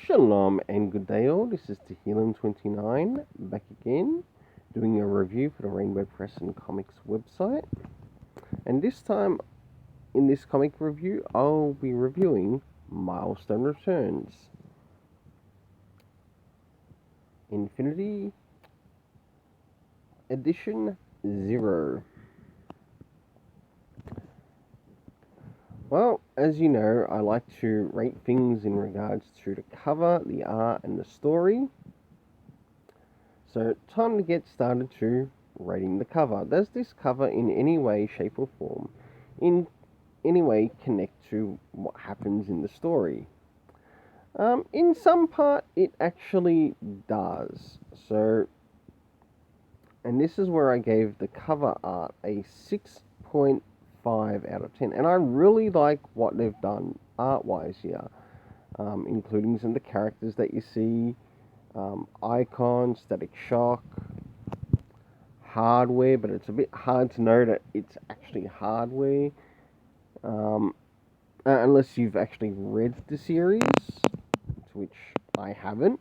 Shalom and good day all, this is Tehillim29 back again doing a review for the Rainbow Press and Comics website, and this time in this comic review I'll be reviewing Milestone Returns Infinity Edition 0. Well, as you know, I like to rate things in regards to the cover, the art, and the story. So, time to get started to rating the cover. Does this cover in any way, shape, or form, in any way connect to what happens in the story? In some part, it actually does. So, and this is where I gave the cover art a 6.5 out of 10. And I really like what they've done art-wise here, including some of the characters that you see, Icon, Static Shock, Hardware, but it's a bit hard to know that it's actually Hardware, unless you've actually read the series, which I haven't.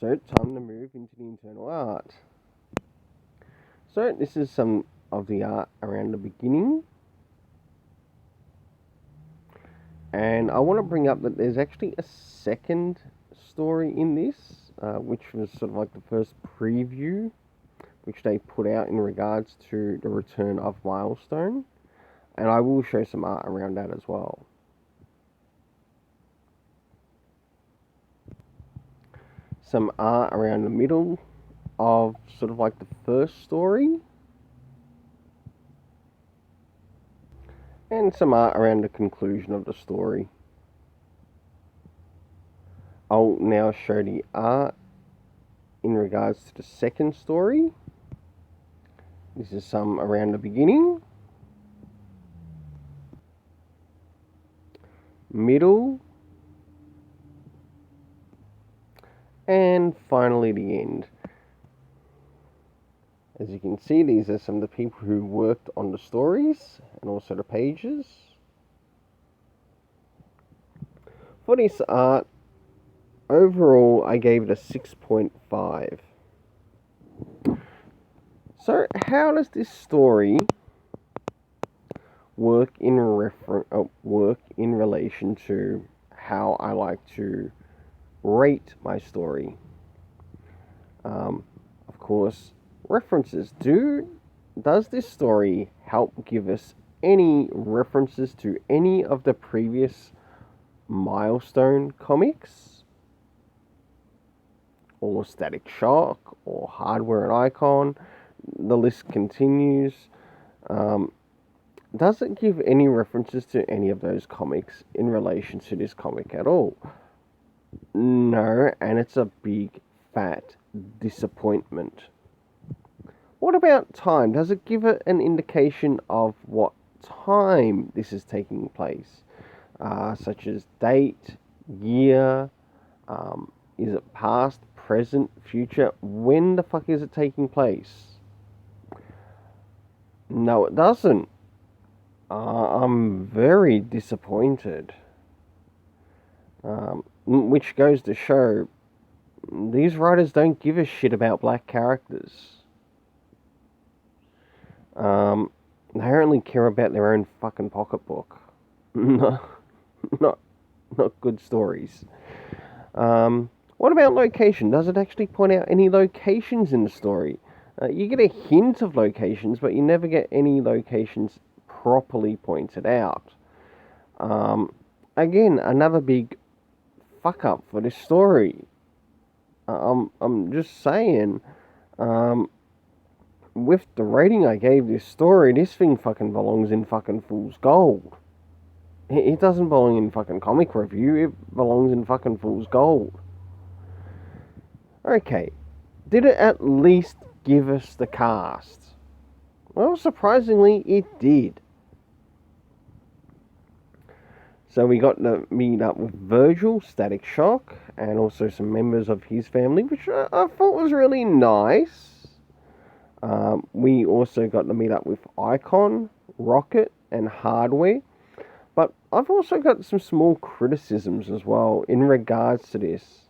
So, time to move into the internal art. So, this is some of the art around the beginning. And I want to bring up that there's actually a second story in this, which was sort of like the first preview, which they put out in regards to the return of Milestone. And I will show some art around that as well. Some art around the middle of sort of like the first story. And some art around the conclusion of the story. I'll now show the art in regards to the second story. This is some around the beginning, middle, and finally the end. As you can see, these are some of the people who worked on the stories and also the pages. For this art, overall I gave it a 6.5. So how does this story work in relation to how I like to rate my story? Of course, references. Does this story help give us any references to any of the previous Milestone comics, or Static Shock, or Hardware and Icon? The list continues. Does it give any references to any of those comics in relation to this comic at all? No, and it's a big fat disappointment. What about time? Does it give it an indication of what time this is taking place? Such as date, year, is it past, present, future? When the fuck is it taking place? No, it doesn't. I'm very disappointed. Which goes to show these writers don't give a shit about black characters. They only care about their own fucking pocketbook. not good stories. What about location? Does it actually point out any locations in the story? You get a hint of locations, but you never get any locations properly pointed out. Again, another big fuck up for this story. I'm just saying, with the rating I gave this story, this thing fucking belongs in fucking Fool's Gold. It doesn't belong in fucking comic review, it belongs in fucking Fool's Gold. Okay, did it at least give us the cast? Well, surprisingly, it did. So we got to meet up with Virgil, Static Shock, and also some members of his family, which I thought was really nice. We also got to meet up with Icon, Rocket, and hardware. But I've also got some small criticisms as well in regards to this.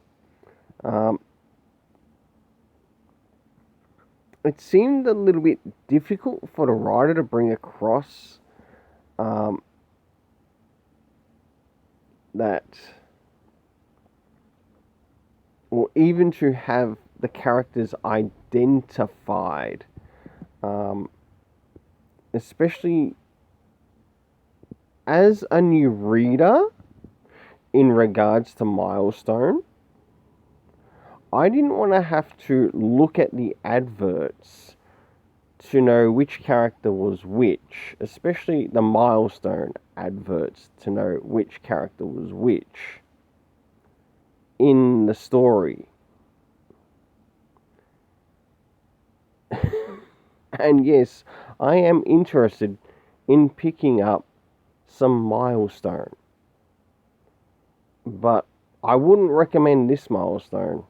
It seemed a little bit difficult for the writer to bring across that, or even to have the characters identified, especially as a new reader in regards to Milestone. I didn't want to have to look at the adverts to know which character was which, especially the Milestone adverts, to know which character was which in the story. And yes, I am interested in picking up some Milestone, but I wouldn't recommend this Milestone.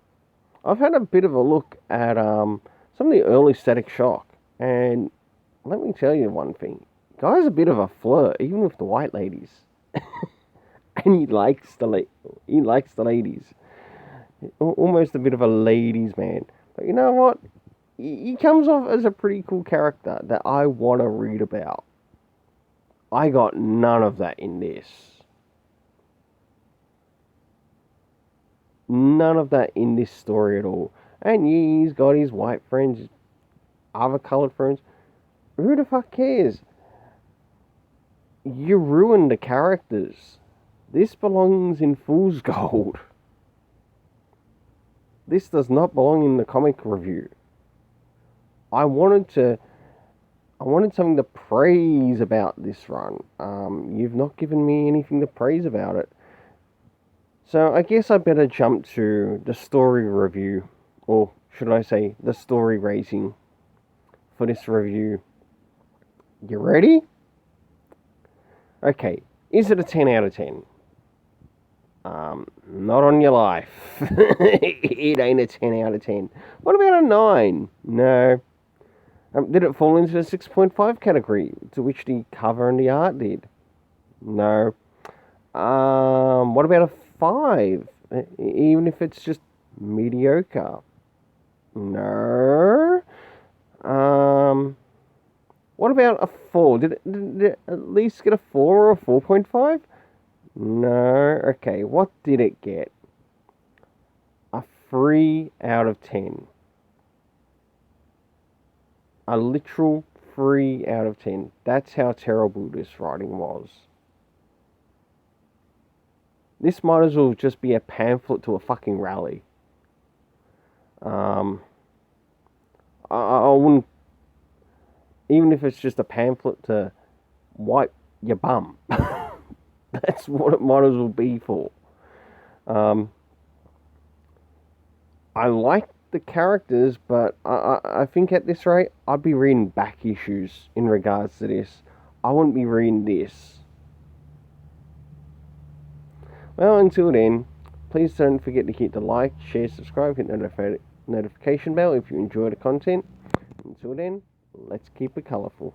I've had a bit of a look at some of the early Static Shock, and let me tell you one thing. Guy's a bit of a flirt, even with the white ladies. And he likes the ladies. Almost a bit of a ladies' man. But you know what? He comes off as a pretty cool character that I want to read about. I got none of that in this. None of that in this story at all. And he's got his white friends, other coloured friends. Who the fuck cares? You ruined the characters. This belongs in Fool's Gold. This does not belong in the comic review. I wanted something to praise about this run. You've not given me anything to praise about it. So I guess I better jump to the story review, or should I say the story rating for this review. You ready? Okay, is it a 10 out of 10? Not on your life. It ain't a 10 out of 10. What about a 9? No. Did it fall into the 6.5 category, to which the cover and the art did? No. What about a 5? Even if it's just mediocre? No. What about a 4? Did it at least get a 4 or a 4.5? No. Okay, what did it get? A 3 out of 10. A literal 3 out of 10. That's how terrible this writing was. This might as well just be a pamphlet to a fucking rally. I wouldn't, even if it's just a pamphlet to wipe your bum. That's what it might as well be for. I like the characters, but I think at this rate, I'd be reading back issues in regards to this. I wouldn't be reading this. Well, until then, please don't forget to hit the like, share, subscribe, hit the notification bell if you enjoy the content. Until then, let's keep it colourful.